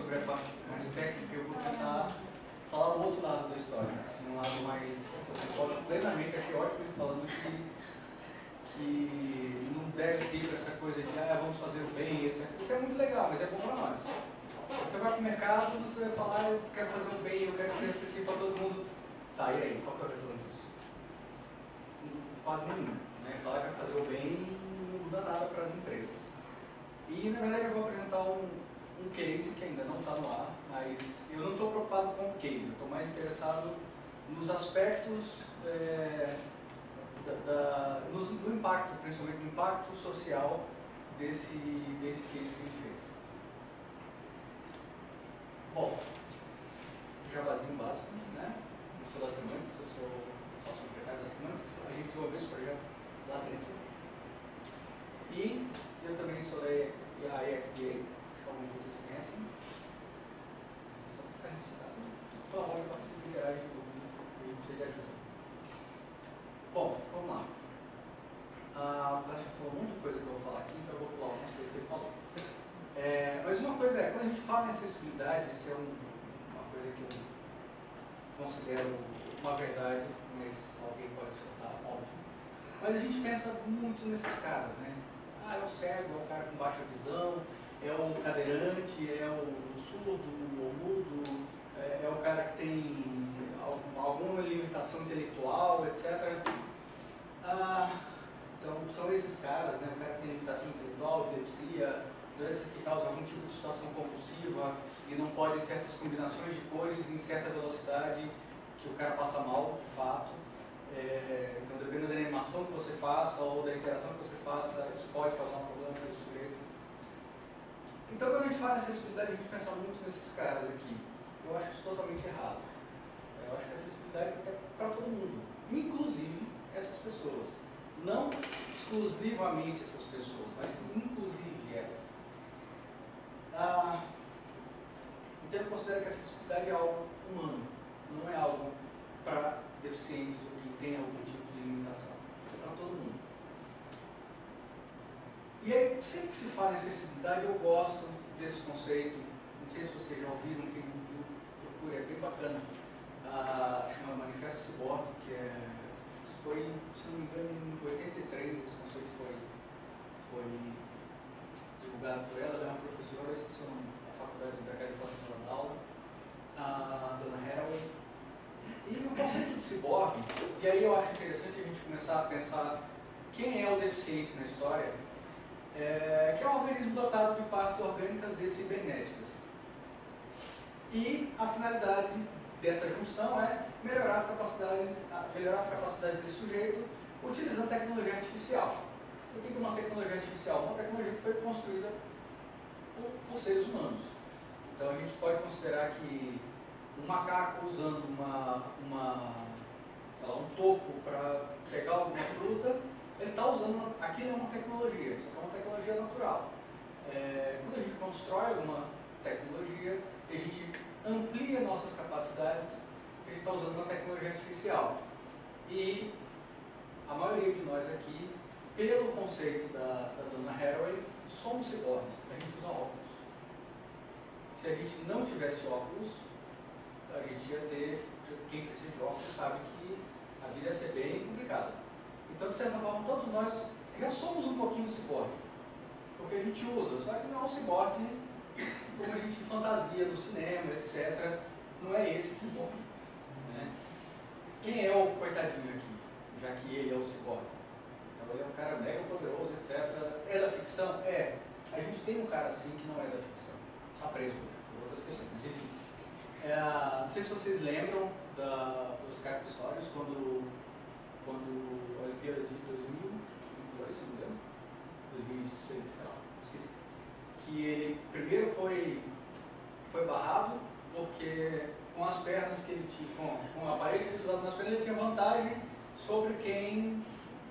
sobre a parte mais técnica, eu vou tentar falar o outro lado da história, assim, um lado mais... Eu concordo plenamente, achei ótimo ele falando que não deve ser essa coisa de vamos fazer o bem, etc. Isso é muito legal, mas é bom para nós. Você vai para o mercado, você vai falar, eu quero fazer o bem, eu quero ser acessível para todo mundo. Tá, e aí, qual que é o retorno disso? Quase nenhum. Né? Falar que vai fazer o bem não muda nada para as empresas. E, na verdade, eu vou apresentar um case que ainda não está no ar, mas eu não estou preocupado com o case, eu estou mais interessado nos aspectos no impacto, principalmente no impacto social desse case que a gente fez. Bom, jabazinho básico, né? Eu sou da Semantics, eu sou sócio proprietário da Semantics, a gente desenvolveu esse projeto lá dentro. E eu também sou da EXDA, acho que alguns de vocês conhecem. Só para ficar registrado. Por favor, participe e interage com o vídeo de ajuda. Bom, vamos lá. O Cláudio falou um monte de coisa que eu vou falar aqui, então eu vou pular algumas coisas que ele falou. Mas uma coisa quando a gente fala em acessibilidade, isso é uma coisa que eu considero uma verdade, mas alguém pode discordar, óbvio. Mas a gente pensa muito nesses caras, né? É o cego, é o cara com baixa visão, é o cadeirante, é o surdo, o mudo, é o cara que tem alguma limitação intelectual, etc. Então, são esses caras, né? O cara que tem limitação intelectual, epilepsia, doenças que causam algum tipo de situação convulsiva e não pode certas combinações de cores em certa velocidade que o cara passa mal, de fato. Então, dependendo da animação que você faça ou da interação que você faça, isso pode causar um problema para esse sujeito. Então, quando a gente fala em acessibilidade, a gente pensa muito nesses caras aqui. Eu acho isso totalmente errado. Eu acho que a acessibilidade é para todo mundo, inclusive essas pessoas. Não exclusivamente essas pessoas, mas inclusive elas. Então, eu considero que a acessibilidade é algo humano, não é algo para deficientes ou quem tem algum tipo de limitação. É para todo mundo. E aí, sempre que se fala em acessibilidade, eu gosto desse conceito. Não sei se vocês já ouviram, quem não viu, procure, é bem bacana. Chama Manifesto Cyborg, que foi, se não me engano, em 83, esse conceito foi divulgado por ela. Ela é uma professora, esqueci o nome, da Faculdade da Califórnia de Aula, a Dona Haraway. E no conceito de ciborgue, e aí eu acho interessante a gente começar a pensar quem é o deficiente na história, que é um organismo dotado de partes orgânicas e cibernéticas. E a finalidade dessa junção é melhorar as capacidades desse sujeito utilizando tecnologia artificial. O que é uma tecnologia artificial? Uma tecnologia que foi construída por seres humanos. Então a gente pode considerar que um macaco usando um toco para pegar alguma fruta, ele está usando, aquilo é uma tecnologia, isso é uma tecnologia natural. Quando a gente constrói alguma tecnologia, a gente amplia nossas capacidades, a gente está usando uma tecnologia artificial. E a maioria de nós aqui, pelo conceito da Dona Haraway, somos ciborgues, a gente usa óculos. Se a gente não tivesse óculos, a gente ia ter, quem precisa de óculos sabe que a vida ia ser bem complicada. Então, de certa forma, todos nós já somos um pouquinho ciborgue, porque a gente usa, só que não é um ciborgue como a gente fantasia no cinema, etc. Não é esse ciborgue. Né? Quem é o coitadinho aqui, já que ele é o ciborgue? Então, ele é um cara mega poderoso, etc. É da ficção? É. A gente tem um cara assim que não é da ficção. Está preso por outras questões, mas enfim. Não sei se vocês lembram dos Carpistórios, quando a Olimpíada de 2002, se não me engano, 2006, sei lá, esqueci, que ele primeiro foi barrado porque com as pernas que ele tinha, com a barriga que ele usava nas pernas, ele tinha vantagem sobre quem,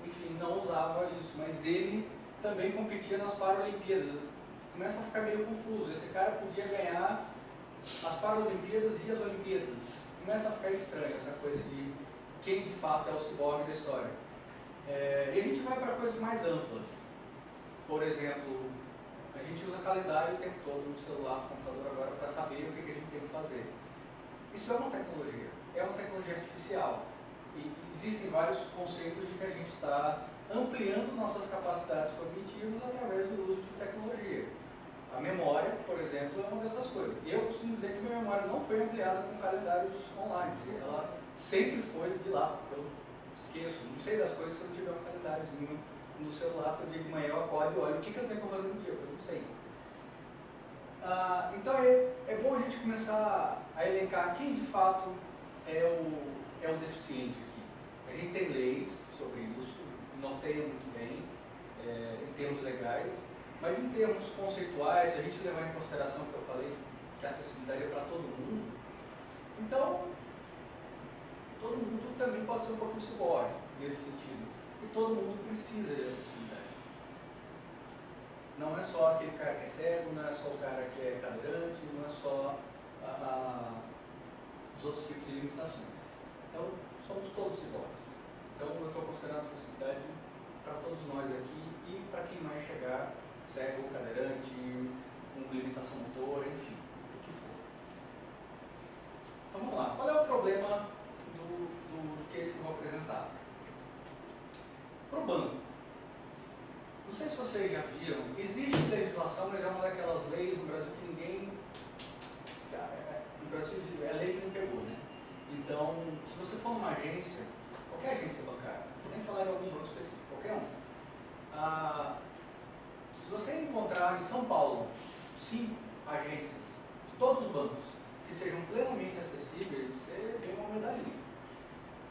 enfim, não usava isso, mas ele também competia nas Paralimpíadas. Começa a ficar meio confuso, esse cara podia ganhar as Paralimpíadas e as Olimpíadas. Começa a ficar estranho essa coisa de quem de fato é o ciborgue da história. E a gente vai para coisas mais amplas. Por exemplo, a gente usa calendário o tempo todo no celular, no computador agora, para saber Isso é uma tecnologia artificial. E existem vários conceitos de que a gente está ampliando nossas capacidades cognitivas através do uso de tecnologia. A memória, por exemplo, é uma dessas coisas. Eu costumo dizer que minha memória não foi ampliada com calendários online. Ela sempre foi de lá. Eu esqueço, não sei das coisas se eu tiver um calendáriozinho no celular, todo dia de manhã eu acordo e olho o que eu tenho para fazer no dia, eu não sei. Então é bom a gente começar a elencar quem de fato é o deficiente aqui. A gente tem leis sobre isso, norteia muito bem, em termos legais, mas em termos conceituais, se a gente levar em consideração que eu falei, que a acessibilidade é para todo mundo, então todo mundo também pode ser um pouco ciborgue nesse sentido. E todo mundo precisa de acessibilidade. Não é só aquele cara que é cego, não é só o cara que é cadeirante, não é só os outros tipos de limitações. Então, somos todos ciborgues. Então, eu estou considerando acessibilidade para todos nós aqui e para quem mais chegar, cego, cadeirante, com limitação motora, enfim, o que for. Então, vamos lá. Qual é o problema do case que eu vou apresentar? Para o banco. Não sei se vocês já viram, existe legislação, mas é uma daquelas leis no Brasil que ninguém... No Brasil é a lei que não pegou, né? Então, se você for numa agência, qualquer agência bancária, nem falar de algum banco específico, qualquer um, se você encontrar em São Paulo 5 agências, todos os bancos, que sejam plenamente acessíveis, você tem uma medalhinha.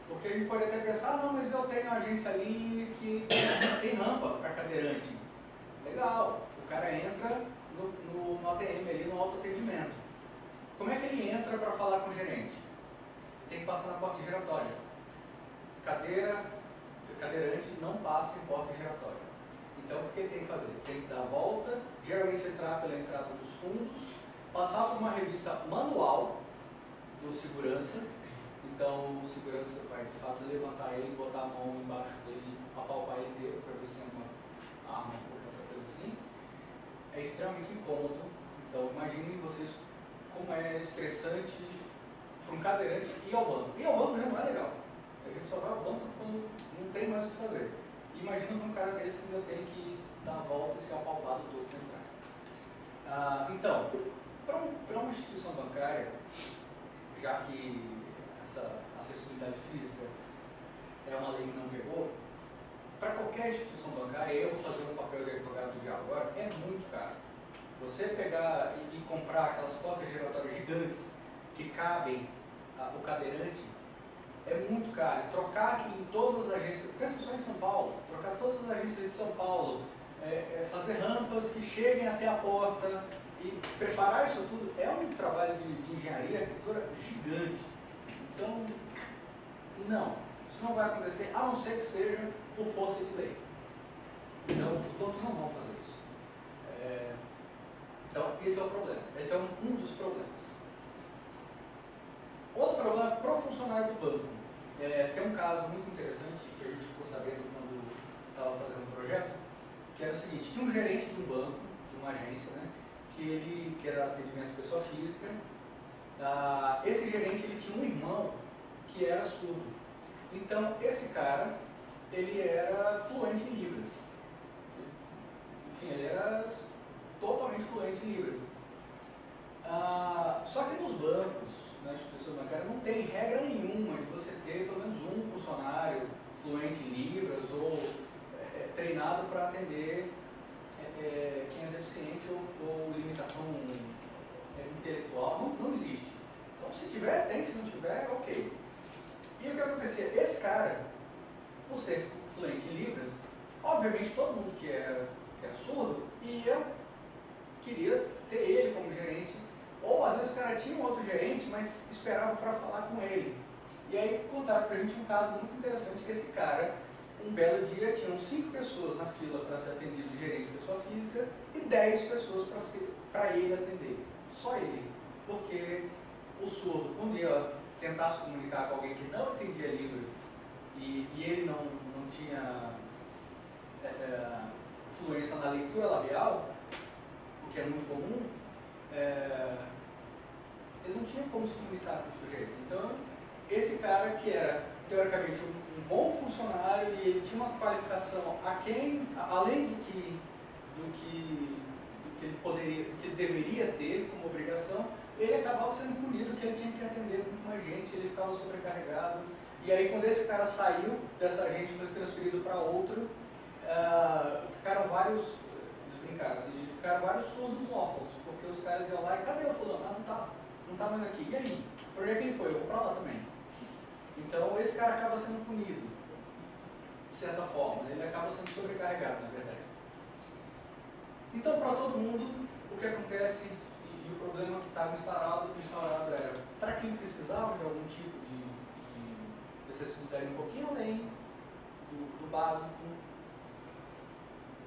Porque a gente pode até pensar, não, mas eu tenho uma agência ali que tem rampa para cadeirante. Legal, o cara entra no ATM ali, no autoatendimento. Como é que ele entra para falar com o gerente? Tem que passar na porta giratória. Cadeirante não passa em porta giratória. Então o que ele tem que fazer? Tem que dar a volta, geralmente entrar pela entrada dos fundos, passar por uma revista manual do segurança. Então o segurança vai de fato levantar ele, botar a mão embaixo dele, apalpar ele inteiro para ver se tem alguma arma ou outra coisa assim. É extremamente incômodo. Então imaginem vocês como é estressante para um cadeirante ir ao banco. Ir ao banco já não é legal. A gente só vai ao banco quando não tem mais o que fazer. Imagina para um cara desse que ainda tem que dar a volta e ser apalpado todo para entrar. Então, para uma instituição bancária, já que essa acessibilidade física é uma lei que não pegou, para qualquer instituição bancária, eu vou fazer o papel de advogado do diabo agora, é muito caro. Você pegar e comprar aquelas portas giratórias gigantes que cabem o cadeirante, é muito caro. Trocar aqui em todas as agências, pensa só em São Paulo, trocar todas as agências de São Paulo, fazer rampas que cheguem até a porta e preparar isso tudo, é um trabalho de engenharia, arquitetura gigante. Então, não, isso não vai acontecer, a não ser que seja por força de lei. Então, os bancos não vão fazer isso. Então, esse é o problema. Esse é um dos problemas. Outro problema para o funcionário do banco. Tem um caso muito interessante que a gente ficou sabendo quando estava fazendo o projeto, que era o seguinte: tinha um gerente de um banco, de uma agência, né, que era atendimento de pessoa física. Esse gerente ele tinha um irmão que era surdo. Então, esse cara, ele era fluente em Libras. Enfim, ele era totalmente fluente em Libras. Só que nos bancos, na instituição bancária, não tem regra nenhuma de você ter pelo menos um funcionário fluente em Libras ou treinado para atender quem é deficiente ou limitação intelectual. Não existe. Então, se tiver, tem. Se não tiver, ok. E o que acontecia? Esse cara, por ser fluente em Libras, obviamente todo mundo que era surdo queria ter ele como gerente. Ou às vezes o cara tinha um outro gerente, mas esperava para falar com ele. E aí contaram pra gente um caso muito interessante, que esse cara, um belo dia, tinham 5 pessoas na fila para ser atendido, gerente de pessoa física, e 10 pessoas para ele atender. Só ele. Porque o surdo, quando ia tentar se comunicar com alguém que não entendia Libras, e ele não tinha fluência na leitura labial, o que é muito comum, ele tinha como se comunicar com o sujeito. Então, esse cara que era, teoricamente, um bom funcionário e ele tinha uma qualificação além do que ele poderia, do que ele deveria ter como obrigação, ele acabava sendo punido, que ele tinha que atender muito mais gente, ele ficava sobrecarregado. E aí, quando esse cara saiu dessa agente, foi transferido para outro, ficaram vários surdos órfãos, porque os caras iam lá e cadê o fulano? Ah, não tá mais aqui. E aí? Por onde é que ele foi? Eu vou para lá também. Então, esse cara acaba sendo punido, de certa forma, né? Ele acaba sendo sobrecarregado, na verdade. Então, para todo mundo, o que acontece e o problema que estava instaurado era, para quem precisava de algum tipo de acessibilidade um pouquinho além do básico,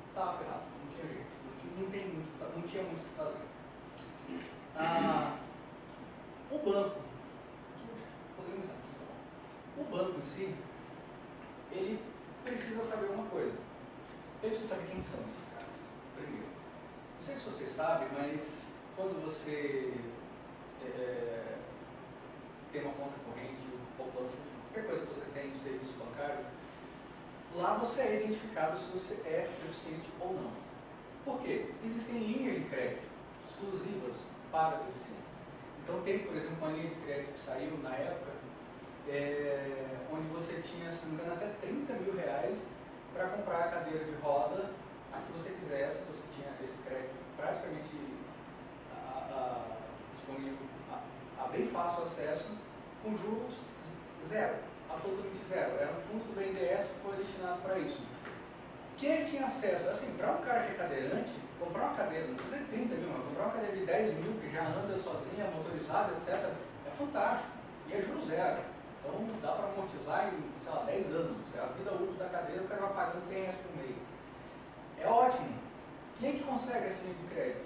estava ferrado, não tinha jeito, não tinha muito o que fazer. O banco, em si, ele precisa saber uma coisa. Ele precisa saber quem são esses caras, primeiro. Não sei se você sabe, mas quando você tem uma conta corrente, poupança, qualquer coisa que você tem no serviço bancário, lá você é identificado se você é deficiente ou não. Por quê? Existem linhas de crédito exclusivas para deficientes. Então tem, por exemplo, uma linha de crédito que saiu na época, onde você tinha, se não me engano, até 30 mil reais para comprar a cadeira de roda a que você quisesse. Você tinha esse crédito praticamente disponível a bem fácil acesso, com juros zero, absolutamente zero. Era um fundo do BNDES que foi destinado para isso. Quem tinha acesso, assim, para um cara que é cadeirante, comprar uma cadeira, não precisa de 30 mil, mas comprar uma cadeira de 10 mil, que já anda sozinha, motorizada, etc., é fantástico. E é juros zero. Então dá para amortizar em, sei lá, 10 anos. É a vida útil da cadeira, o cara vai pagando 100 reais por mês. É ótimo. Quem é que consegue essa linha de crédito?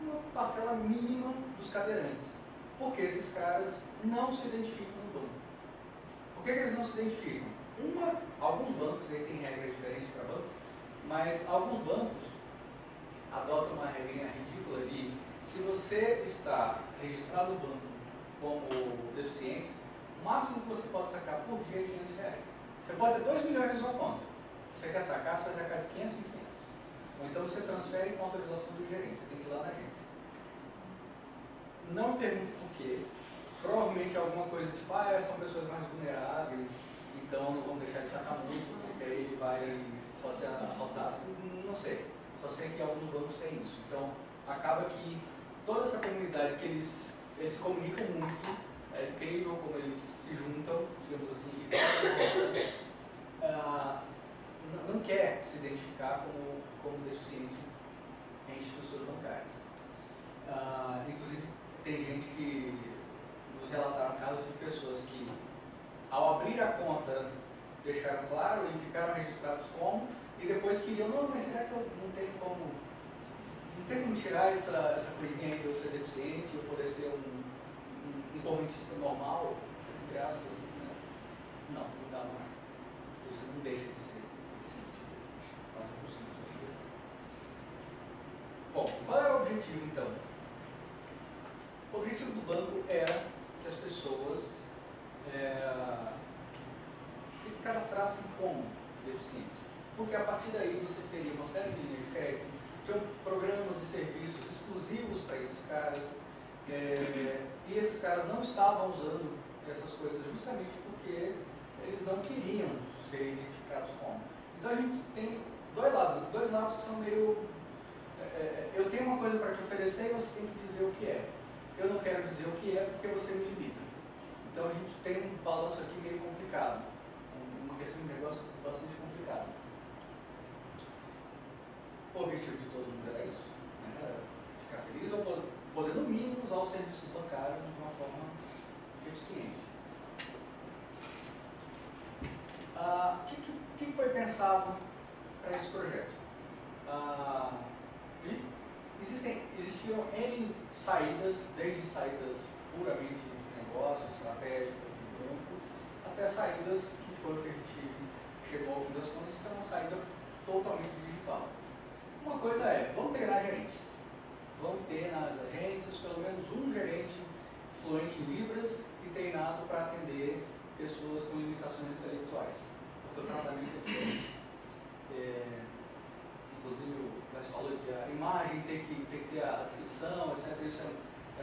Uma parcela mínima dos cadeirantes. Porque esses caras não se identificam no banco. Por que eles não se identificam? Alguns bancos, aí tem regras diferentes para banco, mas alguns bancos adotam uma regrinha ridícula de, se você está registrado no banco como deficiente, o máximo que você pode sacar por dia é 500 reais. Você pode ter 2 milhões na sua conta. Você quer sacar, você vai sacar de 500 em 500. Ou então você transfere com autorização do gerente, você tem que ir lá na agência. Não me pergunte por quê. Provavelmente alguma coisa tipo, são pessoas mais vulneráveis, então não vamos deixar de sacar muito, porque aí pode ser assaltado. Não sei. Só sei que alguns bancos têm isso. Então, acaba que toda essa comunidade que eles se comunicam muito, é incrível como eles se juntam, digamos assim, não quer se identificar como deficiente em instituições bancárias. Inclusive, tem gente que nos relataram casos de pessoas que, ao abrir a conta, deixaram claro e ficaram registrados como, e depois queriam, não, mas será que eu não tenho como tirar essa coisinha aí de eu ser deficiente, eu poder ser um correntista normal, entre aspas, né? Não dá mais. Você não deixa de ser deficiente. Mas é possível essa questão. Bom, qual era o objetivo então? O objetivo do banco era que as pessoas se cadastrassem como deficientes. Porque a partir daí você teria uma série de linhas de crédito, tinham programas e serviços exclusivos para esses caras, e esses caras não estavam usando essas coisas justamente porque eles não queriam ser identificados como. Então a gente tem dois lados que são meio... eu tenho uma coisa para te oferecer e você tem que dizer o que é. Eu não quero dizer o que é porque você me limita. Então a gente tem um balanço aqui meio complicado, uma questão de negócio bastante complicado. O objetivo de todo mundo era isso, né? Era ficar feliz ou poder no mínimo usar o serviço bancário de uma forma eficiente. O que foi pensado para esse projeto? Existiam N saídas, desde saídas puramente de negócio, estratégicas, de banco, até saídas que foi o que a gente chegou ao fim das contas, que é uma saída totalmente digital. Uma coisa é, vamos treinar gerente. Vamos ter nas agências pelo menos um gerente fluente em Libras e treinado para atender pessoas com limitações intelectuais. Porque o tratamento é diferente. Inclusive, o Wes falou de a imagem tem que ter a descrição, etc. Isso é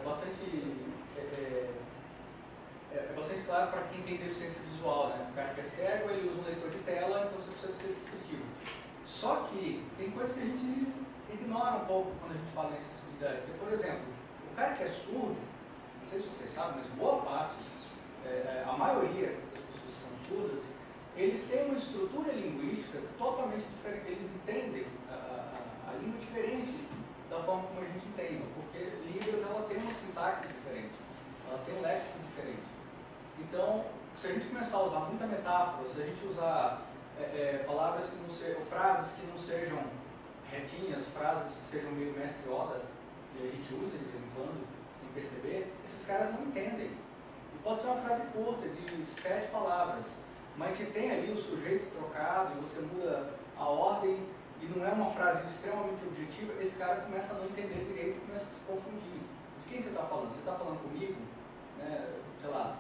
bastante claro para quem tem deficiência visual, né? O cara que é cego, ele usa um leitor de tela, então você precisa ser descritivo. Só que tem coisas que a gente ignora um pouco quando a gente fala em acessibilidade. Porque, por exemplo, o cara que é surdo, não sei se vocês sabem, mas boa parte, a maioria das pessoas que são surdas, eles têm uma estrutura linguística totalmente diferente, eles entendem a língua diferente da forma como a gente entende, porque Libras ela tem uma sintaxe diferente, ela tem um léxico diferente. Então, se a gente começar a usar muita metáfora, se a gente usar palavras que não sejam, frases que não sejam retinhas, frases que sejam meio mestre Yoda, e a gente usa de vez em quando, sem perceber, esses caras não entendem. E pode ser uma frase curta, de 7 palavras, mas se tem ali o sujeito trocado e você muda a ordem e não é uma frase extremamente objetiva, esse cara começa a não entender direito e começa a se confundir. De quem você está falando? Você está falando comigo? Sei lá,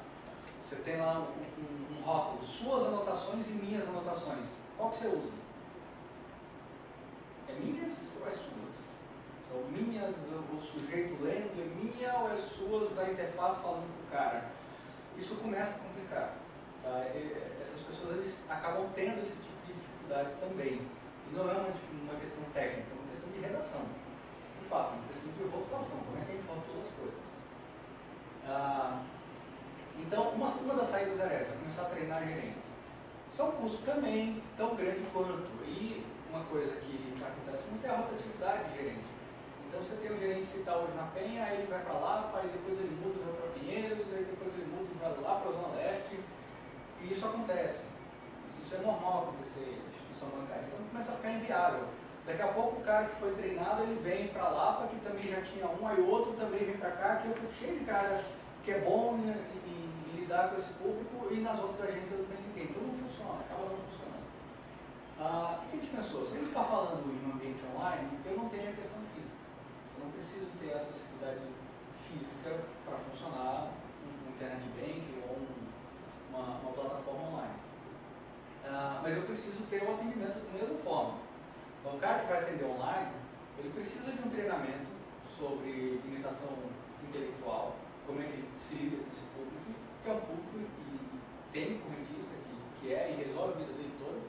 você tem lá um rótulo, suas anotações e minhas anotações. Qual que você usa? É minhas ou é suas? São minhas, o sujeito lendo, é minha ou é suas, a interface falando com o cara? Isso começa a complicar. Tá? Essas pessoas eles acabam tendo esse tipo de dificuldade também. E não é uma questão técnica, é uma questão de redação. De fato, é uma questão de rotulação. Como é que a gente rotula as coisas? Então, uma das saídas era essa, começar a treinar gerentes. Isso é um custo também tão grande quanto. E uma coisa que acontece muito é a rotatividade de gerente. Então, você tem um gerente que está hoje na Penha, aí ele vai para Lapa, aí depois ele muda e vai para Pinheiros, aí depois ele muda e vai lá para a Zona Leste. E isso acontece. Isso é normal acontecer em instituição bancária. Então, começa a ficar inviável. Daqui a pouco, o cara que foi treinado, ele vem para Lapa, que também já tinha um, aí o outro também vem para cá, que eu fico cheio de cara que é bom em lidar com esse público e nas outras agências não tem ninguém. Então não funciona, acaba não funcionando. O que a gente pensou? Se a gente está falando em um ambiente online, eu não tenho a questão física. Eu não preciso ter essa acessibilidade física para funcionar um internet banking ou uma plataforma online. Mas eu preciso ter o atendimento da mesma forma. Então o cara que vai atender online, ele precisa de um treinamento sobre limitação intelectual, como é que ele se lida com esse público, que é um público e tem correntista que e resolve a vida dele toda,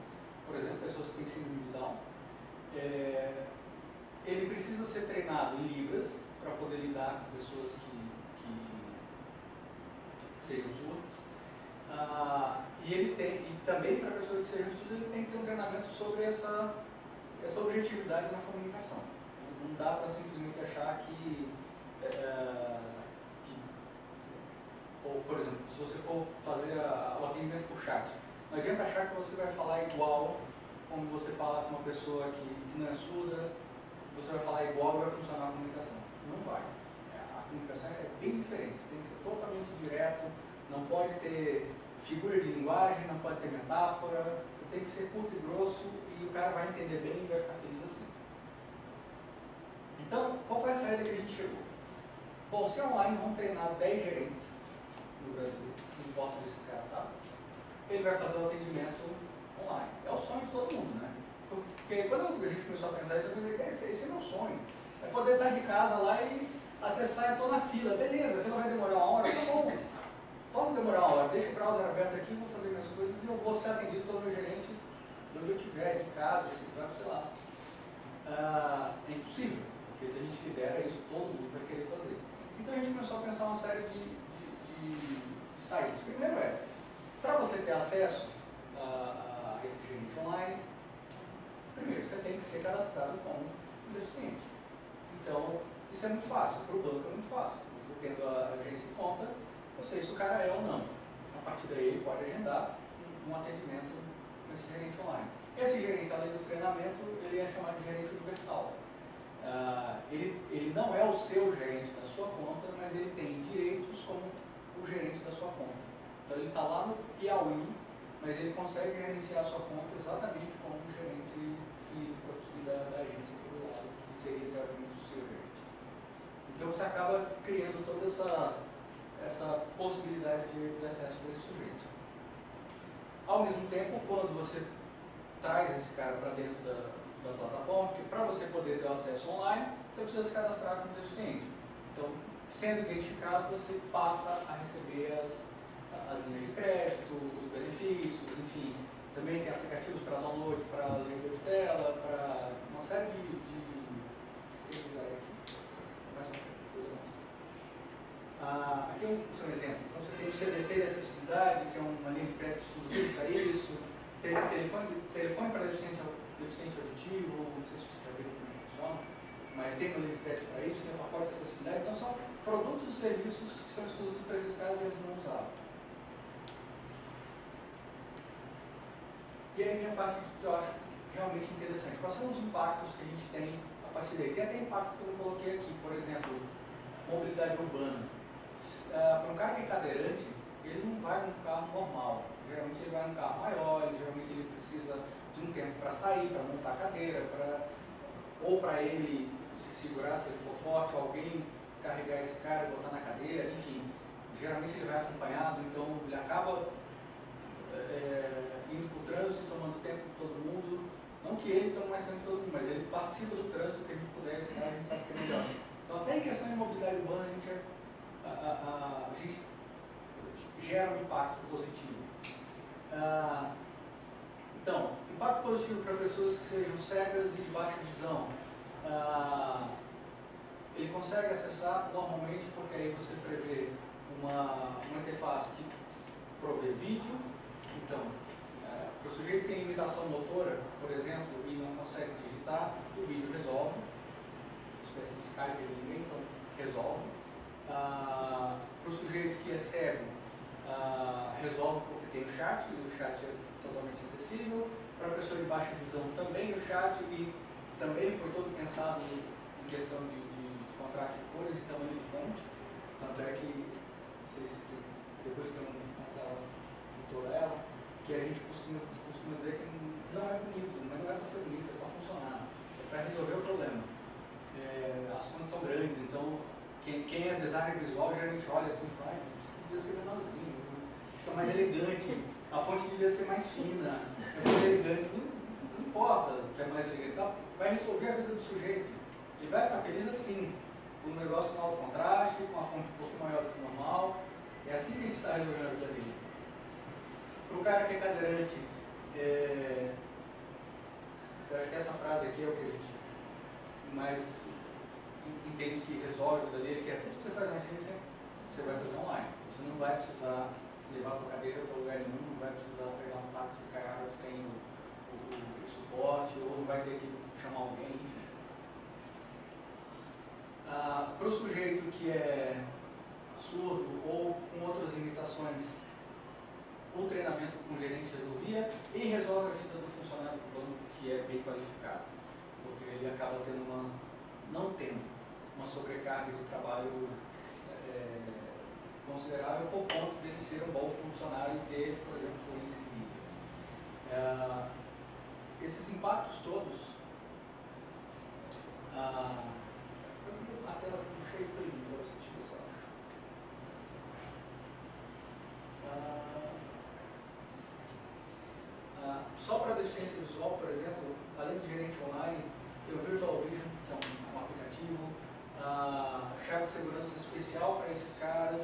por exemplo, pessoas que têm síndrome de Down. Ele precisa ser treinado em Libras para poder lidar com pessoas que sejam surdas. E também para pessoas que sejam surdas, ele tem que ter um treinamento sobre essa objetividade na comunicação. Não dá para simplesmente achar que ou, por exemplo, se você for fazer o atendimento por chat, não adianta achar que você vai falar igual como você fala com uma pessoa que não é surda, você vai falar igual e vai funcionar a comunicação. Não vai. A comunicação é bem diferente, você tem que ser totalmente direto, não pode ter figura de linguagem, não pode ter metáfora, tem que ser curto e grosso e o cara vai entender bem e vai ficar feliz assim. Então, qual foi a saída que a gente chegou? Bom, se online vão treinar 10 gerentes no Brasil, não importa onde esse cara está, ele vai fazer o atendimento online. É o sonho de todo mundo, né? Porque quando a gente começou a pensar isso, eu pensei, esse é meu sonho. É poder estar de casa lá e acessar, eu estou na fila, beleza, a fila vai demorar 1 hora, tá bom. Pode demorar 1 hora, deixa o browser aberto aqui, vou fazer minhas coisas e eu vou ser atendido pelo meu gerente de onde eu estiver, de casa, escritório, sei lá. É impossível, porque se a gente libera isso, todo mundo vai querer fazer. Então a gente começou a pensar uma série de saídas. Primeiro para você ter acesso a esse gerente online, primeiro você tem que ser cadastrado como deficiente. Então, isso é muito fácil, para o banco é muito fácil. Você tendo a agência em conta, eu sei se o cara é ou não. A partir daí ele pode agendar um atendimento nesse gerente online. Esse gerente, além do treinamento, ele é chamado de gerente universal. Ele não é o seu gerente da sua conta, mas ele tem direitos como o gerente da sua conta. Então ele está lá no Piauí, mas ele consegue gerenciar a sua conta exatamente como um gerente físico aqui da agência do lado, que seria teoricamente o seu gerente. Então você acaba criando toda essa essa possibilidade de acesso desse sujeito. Ao mesmo tempo, quando você traz esse cara para dentro da plataforma, porque para você poder ter acesso online, você precisa se cadastrar como deficiente. Então, sendo identificado, você passa a receber as linhas de crédito, os benefícios, enfim. Também tem aplicativos para download, para leitura de tela, para uma série de aqui é um exemplo. Então você tem o CDC de acessibilidade, que é uma linha de crédito exclusiva para isso. Tem telefone para deficiente auditivo, não sei se você já viu como funciona, mas tem uma linha de crédito para isso, tem um pacote de acessibilidade. Então são produtos e serviços que são exclusivos para esses casos e eles não usavam. E aí vem a parte que eu acho realmente interessante. Quais são os impactos que a gente tem a partir daí? Tem até impacto que eu coloquei aqui, por exemplo, mobilidade urbana. Para um cara que é cadeirante, ele não vai num carro normal. Geralmente ele vai num carro maior, geralmente ele precisa de um tempo para sair, para montar a cadeira, ou para ele se segurar se ele for forte, ou alguém carregar esse cara e botar na cadeira, enfim. Geralmente ele vai acompanhado, então ele acaba indo para o trânsito, tomando tempo de todo mundo. Não que ele tome mais tempo de todo mundo, mas ele participa do trânsito que a gente puder, a gente sabe que é melhor. Então até em questão de mobilidade urbana a gente gera um impacto positivo. Então, impacto positivo para pessoas que sejam cegas e de baixa visão. Ele consegue acessar normalmente porque aí você prevê uma interface que provê vídeo. Então, para o sujeito que tem limitação motora, por exemplo, e não consegue digitar, o vídeo resolve. Uma espécie de Skype ali, então resolve. Para o sujeito que é cego, resolve porque tem o chat, e o chat é totalmente acessível. Para a pessoa de baixa visão também o chat, e também foi todo pensado em questão de contraste de cores e tamanho de fonte. Tanto é que, não sei se depois tem uma tela doutora ela, que a gente costuma dizer que não é bonito, mas não é para ser bonito, é para funcionar, é para resolver o problema. As fontes são grandes, então quem é designer visual geralmente olha assim e fala, isso devia ser menorzinho, fica mais elegante, a fonte devia ser mais fina, é mais elegante, não importa se é mais elegante, tá? Vai resolver a vida do sujeito, ele vai ficar feliz assim, com um negócio com alto contraste, com a fonte um pouco maior do que o normal, é assim que a gente está resolvendo a vida dele. Para o cara que é cadeirante, eu acho que essa frase aqui é o que a gente mais entende que resolve a vida dele, que é tudo que você faz na agência, você vai fazer online. Você não vai precisar levar para a cadeira para lugar nenhum, não vai precisar pegar um táxi caro que tem o suporte, ou não vai ter que chamar alguém, enfim. Para o sujeito que é surdo ou com outras limitações, o treinamento com o gerente resolvia e resolve a vida do funcionário do banco que é bem qualificado, porque ele acaba não tendo uma sobrecarga de trabalho considerável por conta dele ser um bom funcionário e ter, por exemplo, fluência em mídias. Esses impactos todos, a tela puxei coisinha para você, deixa eu ver se eu acho. Só para deficiência visual, por exemplo, além do gerente online, tem o Virtual Vision, que é um aplicativo, chave de segurança especial para esses caras,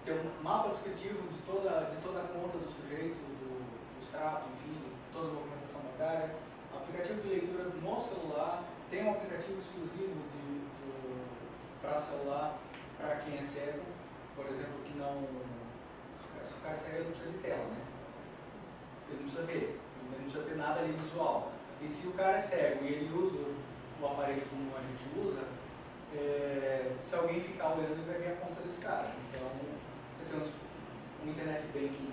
tem um mapa descritivo de toda a conta do sujeito, do extrato, enfim, de toda a movimentação bancária, aplicativo de leitura no celular, tem um aplicativo exclusivo para celular para quem é cego, por exemplo, que não, se o cara é cego ele não precisa de tela, né? Ele não precisa ver, ele não precisa ter nada ali visual. E se o cara é cego e ele usa o aparelho como a gente usa, se alguém ficar olhando, ele vai ver a conta desse cara. Então, você tem um internet banking,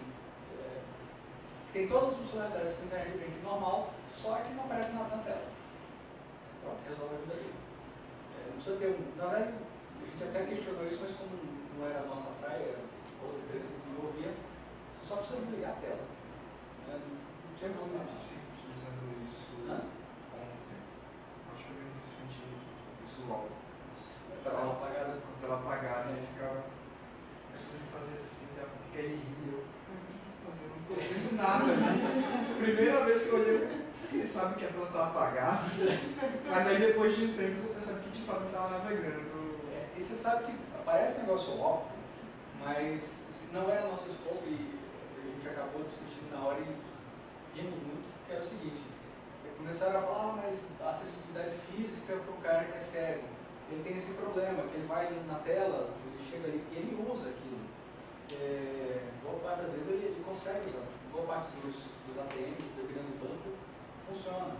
tem todas as funcionalidades do internet banking normal, só que não aparece nada na tela. Pronto, resolve a vida dele. Não precisa ter na verdade, a gente até questionou isso, mas como não era a nossa praia, era outra empresa que desenvolvia, só precisa desligar a tela. Não tinha como utilizando isso ontem. Acho que eu senti isso logo. Com a tela apagada. Com a tela apagada ele ficava. sabe que a tela está apagada, mas aí depois de um tempo você percebe que de fato estava navegando. E você sabe que parece um negócio óbvio, mas não era nosso escopo e a gente acabou discutindo na hora e rimos muito, porque é o seguinte, começaram a falar, mas a acessibilidade física para o cara que é cego, ele tem esse problema, que ele vai na tela, ele chega ali e ele usa aquilo. Boa parte das vezes ele consegue usar, boa parte dos ATMs, dependendo do banco, funciona.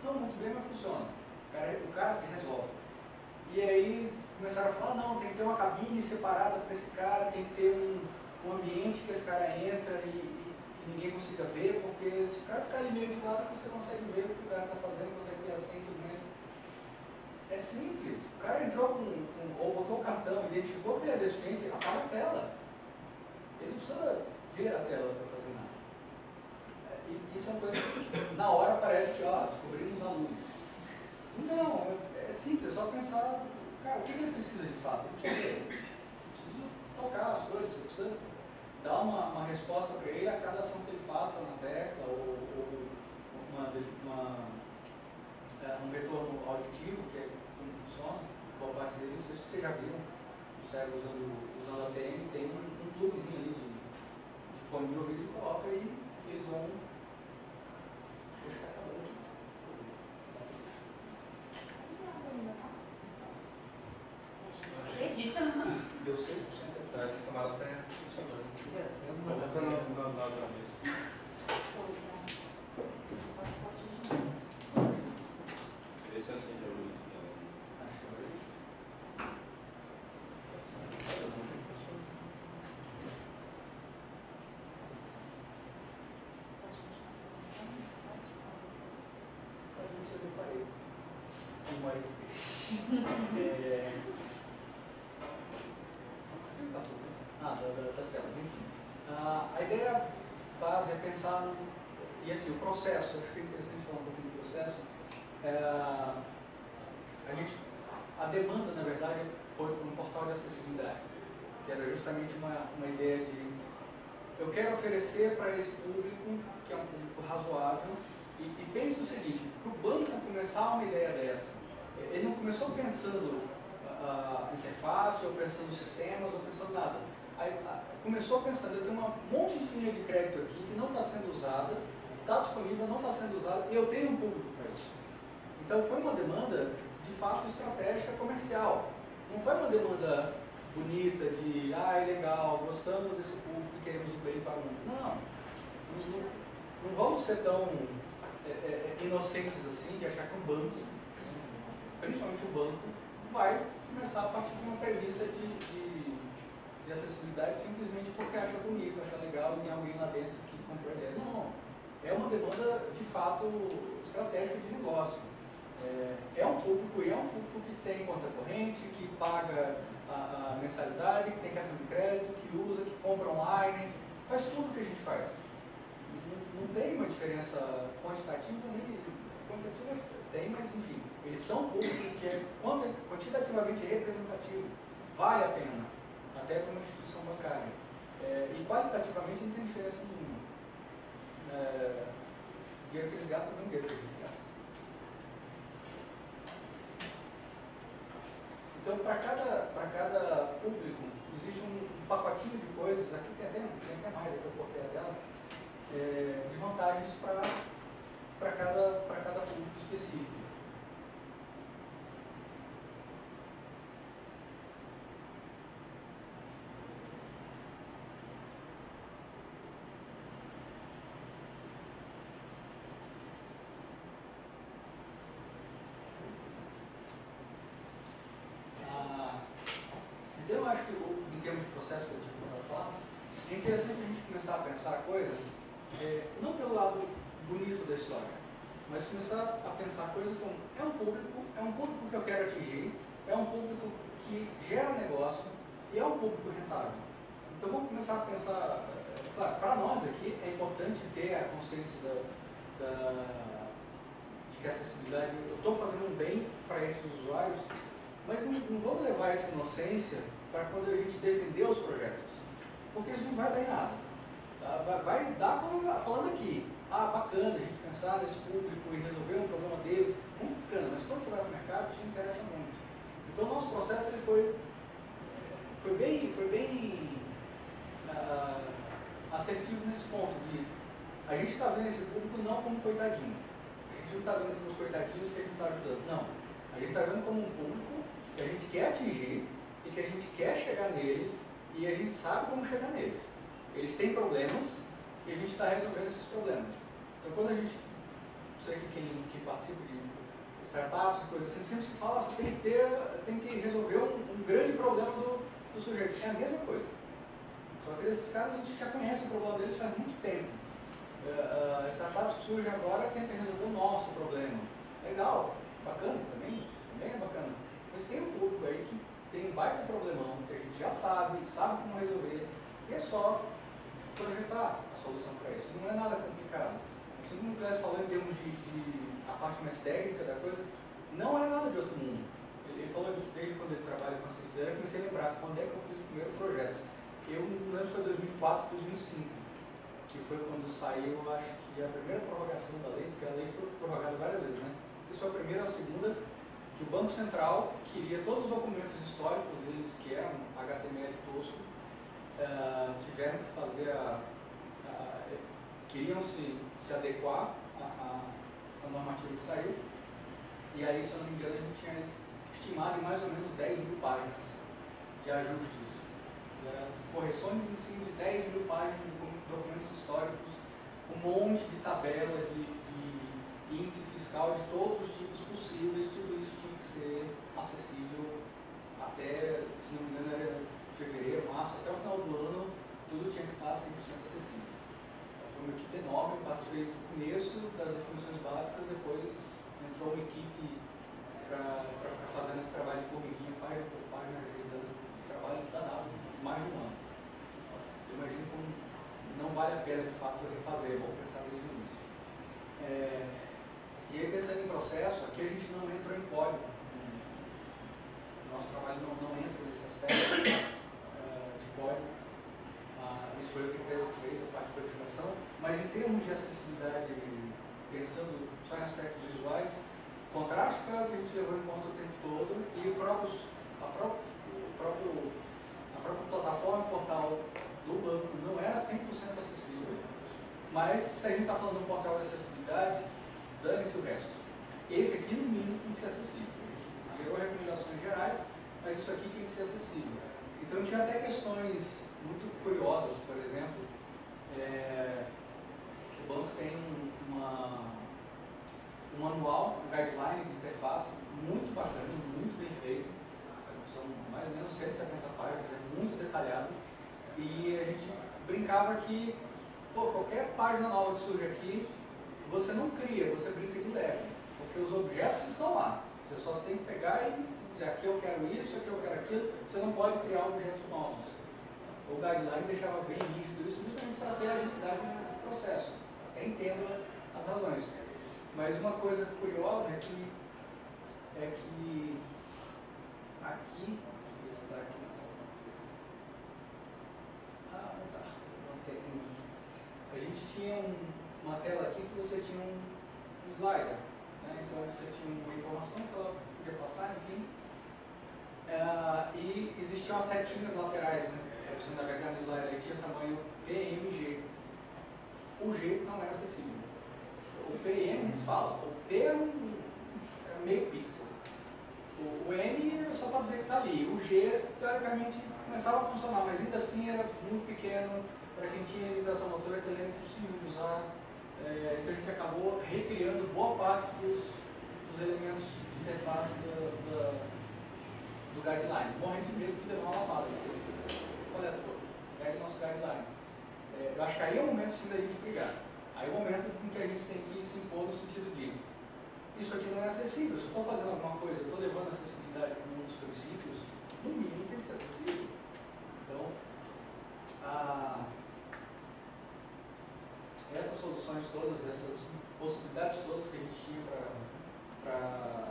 Não muito bem, mas funciona. O cara se resolve. E aí começaram a falar, não, tem que ter uma cabine separada para esse cara, tem que ter um ambiente que esse cara entra e ninguém consiga ver, porque se o cara ficar ali meio de lado, você consegue ver o que o cara está fazendo, consegue ver a senha e tudo mais. É simples. O cara entrou ou botou o cartão, identificou que ele é deficiente, apaga a tela. Ele não precisa ver a tela para fazer nada. Isso é uma coisa que na hora parece que, descobrimos a luz. Não, é simples, é só pensar, cara, o que ele precisa de fato? Eu preciso tocar as coisas, eu preciso dar uma resposta para ele a cada ação que ele faça na tecla, ou um retorno auditivo, que é como funciona, boa parte deles, não sei se vocês já viram, o cego usando a ATM, tem um plugzinho ali de fone de ouvido e coloca e eles vão. Deixa eu acabar aqui. Acredita? Deu 6% atrás, essa tomada está funcionando. Esse é assim que é o Luiz. Das telas, enfim. A ideia base é pensar e assim, o processo, acho que é interessante falar um pouquinho do processo. A demanda, na verdade, foi para um portal de acessibilidade, que era justamente uma ideia de eu quero oferecer para esse público, que é um público razoável, e pense o seguinte, para o banco começar uma ideia dessa, ele não começou pensando a interface, ou pensando sistemas, ou pensando nada. Começou pensando, eu tenho um monte de linha de crédito aqui que não está sendo usada, está disponível, não está sendo usada, e eu tenho um público para isso. Então foi uma demanda, de fato, estratégica comercial. Não foi uma demanda bonita de, legal, gostamos desse público e queremos o bem para o mundo. Não vamos ser tão inocentes assim de achar que um banco, principalmente o banco, vai começar a partir de uma premissa de acessibilidade simplesmente porque acha bonito, acha legal e tem alguém lá dentro que comprou a ideia. Não, é uma demanda de fato estratégica de negócio. É um público que tem conta corrente, que paga a mensalidade, que tem cartão de crédito, que usa, que compra online, faz tudo o que a gente faz. Não tem uma diferença quantitativa nem quantitativa, tem, mas enfim, eles são um público que é quantitativamente representativo, vale a pena, até como instituição bancária. E qualitativamente não tem diferença nenhuma. O dinheiro que eles gastam não é o dinheiro que a gente gasta. Então, para cada público, existe um pacotinho de coisas, aqui tem até mais, aqui eu cortei a tela, de vantagens para cada público específico. Então, eu acho que, em termos de processo que eu tinha começado a falar, é interessante a gente começar a pensar a coisa, não pelo lado bonito da história, mas começar a pensar a coisa como é um público que eu quero atingir, é um público que gera negócio e é um público rentável. Então, vamos começar a pensar, claro, para nós aqui é importante ter a consciência de que a acessibilidade, eu estou fazendo um bem para esses usuários, mas não vamos levar essa inocência para quando a gente defender os projetos, porque isso não vai dar em nada. Tá? Vai dar como falando aqui. bacana a gente pensar nesse público e resolver um problema deles, muito bacana, mas quando você vai para o mercado, isso interessa muito. Então, o nosso processo ele foi bem assertivo nesse ponto de a gente está vendo esse público não como coitadinho. A gente não está vendo como os coitadinhos que a gente está ajudando. Não. A gente está vendo como um público que a gente quer atingir e que a gente quer chegar neles e a gente sabe como chegar neles. Eles têm problemas e a gente está resolvendo esses problemas. Então, quando a gente, não sei quem participa de startups e coisas assim, sempre se fala, você tem que resolver um grande problema do sujeito. É a mesma coisa. Só que desses caras a gente já conhece o problema deles faz muito tempo. Startups que surgem agora tentam resolver o nosso problema. Legal, bacana também é bacana. Mas tem um público aí que tem um baita problemão, que a gente já sabe como resolver, e é só projetar a solução para isso. Não é nada complicado. Assim como o Clécio falou em termos de a parte mais técnica da coisa, não é nada de outro mundo. Ele falou desde quando ele trabalha com essas ideias, eu comecei a lembrar quando é que eu fiz o primeiro projeto. Eu não lembro se foi 2004, 2005, que foi quando saiu, acho que a primeira prorrogação da lei, porque a lei foi prorrogada várias vezes, né? Não sei se foi a primeira ou a segunda, que o Banco Central queria todos os documentos históricos deles, que eram HTML tosco, tiveram que fazer queriam se adequar à normativa que saiu, e aí, se eu não me engano, a gente tinha estimado em mais ou menos 10 mil páginas de ajustes, correções em cima de 10 mil páginas de documentos históricos, um monte de tabela de índice fiscal de todos os tipos possíveis, tudo isso tinha que ser acessível até, se não me engano, era fevereiro, março, até o final do ano, tudo tinha que estar 100% acessível. Foi uma equipe enorme, eu participei do começo das definições básicas, depois entrou uma equipe para ficar fazendo esse trabalho de formiguinha, página por página, ajeitando o trabalho danado, mais de um ano. Eu imagino como não vale a pena, de fato, refazer, vou pensar desde o início. E aí, pensando em processo, aqui a gente não entrou em código. O nosso trabalho não entra nesse aspecto de código. Isso foi outra empresa que fez a parte de codificação. Mas em termos de acessibilidade, pensando só em aspectos visuais, o contraste foi o que a gente levou em conta o tempo todo e a própria plataforma, o portal do banco não era 100% acessível. Mas se a gente está falando de um portal de acessibilidade, dane-se o resto. Esse aqui, no mínimo, tem que ser acessível. A gente gerou recomendações gerais, mas isso aqui tem que ser acessível. Então, tinha até questões muito curiosas, por exemplo, o banco tem um manual, um guideline de interface muito bacana, muito bem feito. São mais ou menos 170 páginas, é muito detalhado. E a gente brincava que qualquer página nova que surge aqui, você não cria, você brinca de leve, porque os objetos estão lá. Você só tem que pegar e dizer, aqui eu quero isso, aqui eu quero aquilo. Você não pode criar objetos novos. O guideline deixava bem rígido isso, justamente para ter agilidade no processo. Até entendo as razões. Mas uma coisa curiosa é que aqui, está aqui. Não tá. Não tem. A gente tinha uma tela aqui que você tinha um slider, né? Então você tinha uma informação que ela podia passar, enfim. E existiam as setinhas laterais, né? Para você navegar no slider, aí tinha tamanho PMG. O G não era acessível. O PM eles falam, o P era meio pixel. O M era só para dizer que está ali. O G, teoricamente, começava a funcionar, mas ainda assim era muito pequeno. Para quem tinha limitação motora, aquilo era impossível de usar. Então a gente acabou recriando boa parte dos elementos de interface do guideline. Morrendo de medo de levar uma lavada. Qual é a tua? Segue o nosso guideline. Eu acho que aí é o momento sim da gente brigar. Aí é o momento em que a gente tem que se impor no sentido de isso aqui não é acessível. Se eu estou fazendo alguma coisa, eu estou levando a acessibilidade como um dos princípios, no mínimo tem que ser acessível. Então, essas soluções todas, essas possibilidades todas que a gente tinha para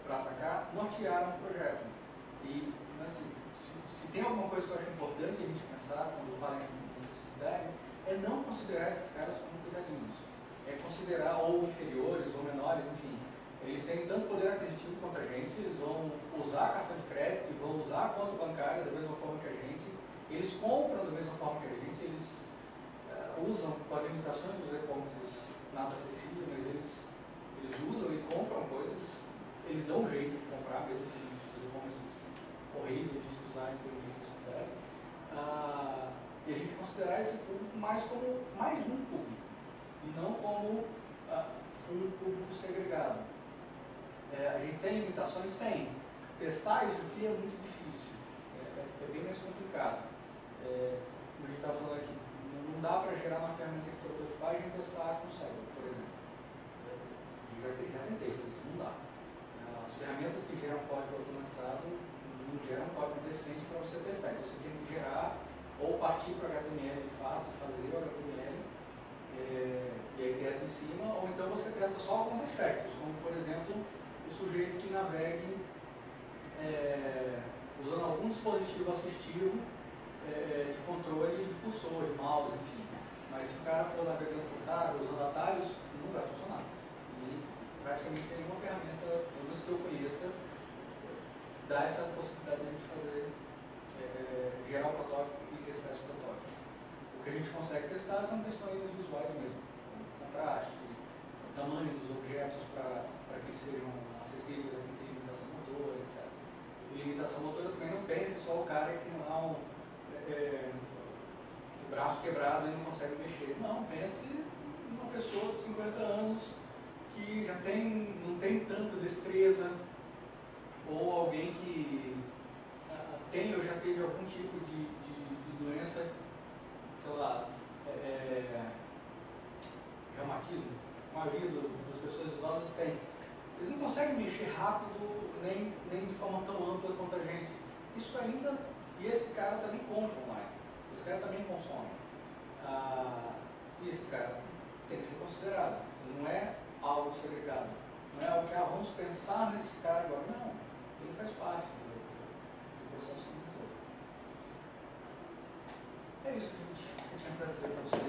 atacar, nortearam o projeto. E, assim, se tem alguma coisa que eu acho importante a gente pensar quando fala em acessibilidade, é não considerar esses caras como cuidadinhos. considerar, ou inferiores, ou menores, enfim, eles têm tanto poder aquisitivo quanto a gente, eles vão usar cartão de crédito, vão usar a conta bancária da mesma forma que a gente, eles compram da mesma forma que a gente, eles usam com as limitações dos e-commerce nada acessível, mas eles usam e compram coisas, eles dão um jeito de comprar mesmo que os e-commerce horríveis de se usar em inteligência artificial. E a gente considerar esse público mais como mais um público, e não como um público segregado. A gente tem limitações? Tem. Testar isso aqui é muito difícil, é bem mais complicado. Como a gente estava falando aqui, não dá para gerar uma ferramenta de prototipagem e testar com cérebro, por exemplo. Já tentei fazer isso, não dá. As ferramentas que geram código automatizado não geram código decente para você testar. Então você tem que gerar ou partir para o HTML de fato, fazer o HTML e aí testa em cima, ou então você testa só alguns aspectos, como por exemplo o sujeito que navegue usando algum dispositivo assistivo de controle de cursor, de mouse, enfim. Mas se o cara for navegando por tab, usando atalhos, não vai funcionar. E praticamente nenhuma ferramenta, pelo menos que eu conheça, dá essa possibilidade de a gente fazer, gerar o protótipo e testar esse protótipo. O que a gente consegue testar são questões visuais mesmo, contraste, o tamanho dos objetos para que eles sejam acessíveis a quem tem limitação motora, etc. E limitação motora também não pensa só o cara que tem lá o braço quebrado e não consegue mexer. Não, pense numa pessoa de 50 anos que já não tem tanta destreza, ou alguém que tem ou já teve algum tipo de doença, sei lá, reumatismo. A maioria das pessoas idosas tem. Eles não conseguem mexer rápido, nem de forma tão ampla quanto a gente. Isso ainda, e esse cara também compra online, esse cara também consome. E esse cara tem que ser considerado, não é algo segregado, não é algo que vamos pensar nesse cara agora, não, ele faz parte do processo como todo. É isso que a gente tinha para dizer para vocês.